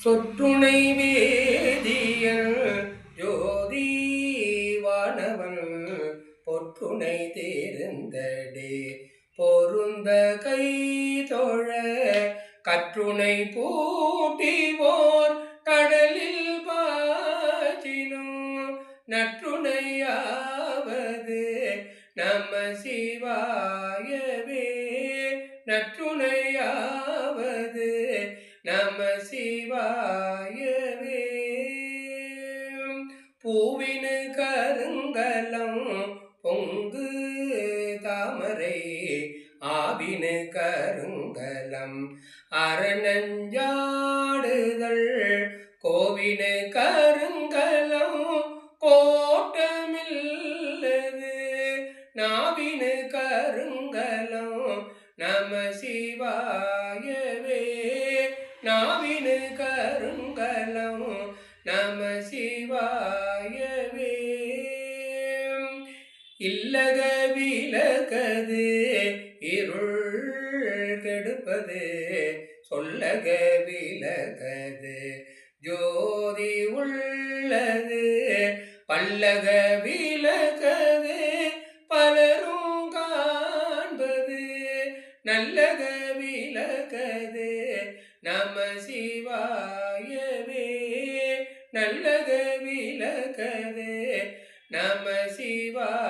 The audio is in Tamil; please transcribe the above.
சொற்றுணை வேதியன் ஜோதி வானவன் பொற்றுணை தேர்ந்தடே பொருந்த கை தொழ கற்றுணை பூட்டிவோர் கடலில் பாச்சினும் நற்றுணையாவது நம சிவாயவே நற்றுணையாவது நம சிவாயவே. பூவினு கருங்கலம் பொங்கு தாமரை ஆவினு கருங்கலம் அரணஞ்சாடுதல் கோவினு கருங்கலம் கோட்டமில்லது நாவினு கருங்கலம் நம சிவாயவே நாவினு கருங்கலம் நம சிவாயவே. இல்லக விலகது இருள் கெடுப்பது சொல்லக விலகது ஜோதி உள்ளது பல்லக விலகது பலரும் காண்பது நல்லக விலகது நம சிவாயவே நல்லக விலகது நம சிவாய.